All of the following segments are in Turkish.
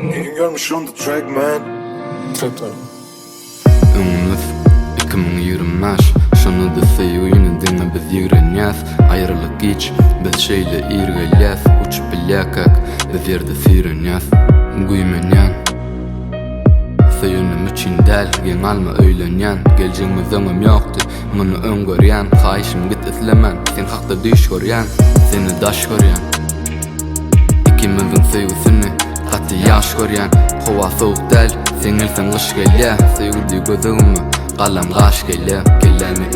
Ingen görmüş on the track man. Öňümüz 2025 şonu da seýýüni diňe biz ýigrenýäs aýrylyk hiç biz şeýle irgelýäs uçup biläkek biz ýerde süýrenýäs güýmenýän seýünim üçin däl geň alma öýlenýän geljegiňiz öňüm ýokdy muny öňgörýän haýşym git islemen sen hakda düş görýän seni daş görýän ikimiziň seýgüsini haty ýaş görýän howa soğuk däl sen elsen gyş gelýär seýgüdi gözüňmi galam gaş gelýär kellämi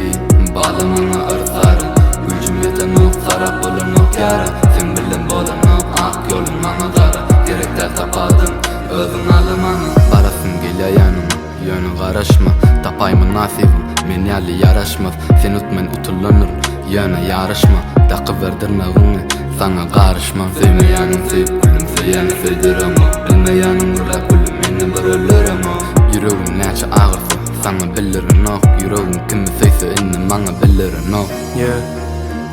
bağlamana arzara gülcüm eten ok sarap bolan ok yara sen bilen bolan ok ak ýolun mana dara gerekler tapadım özüň alamany barasyn gelýär ýanyma ýöne garaşma tapaýmy nasibim men ýaly ýaraşmaz sen utmen utulanır ýöne ýaraşma daky berdirmegiňi sana garaşma sevmeýäniň sevip gülümseýäni seýdirema bilmeýäniň gurla gülüm meni bir öldürema ýüregiň näçe agyrsa sana bilirin ok ýüregiň kimi söýse inni maňa bilirin ok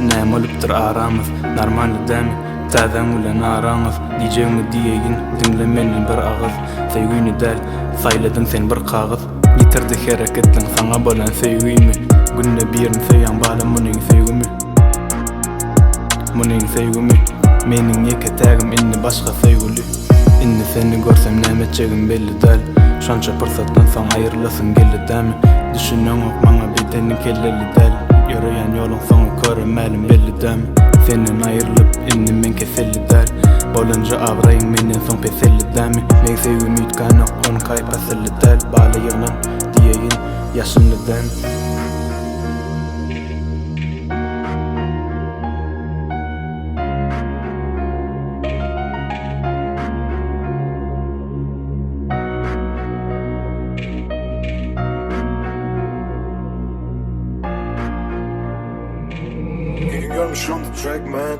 näme bolupdyr aramyz normal dämi täzem bilen aramyz diýjegmi diýegin dinlemeni bir agyz seýgüni däl saýladyň sen bir kagyz ýitirdi hereketiň saňa bolan seýgümi günne birini seýýän balam munyň seýgümi meniň ýeke tägim inni başga seýgüli inni seni görsem näme çegim belli däl şonça pyrsatdan soň aýrylasyn geldi dämi düşünýän ok maňa bedeni kelleli däl ýöreýän ýoluň soňy köremälim belli dämi senden aýrylyp inni men keselli däl bolunja abraýyň menden soň peselli dämi men seýgüm ýitgän ok on kaýpaselli däl bala ýygnan diýegin ýaşynly dämi Ingen görmüş on the track man.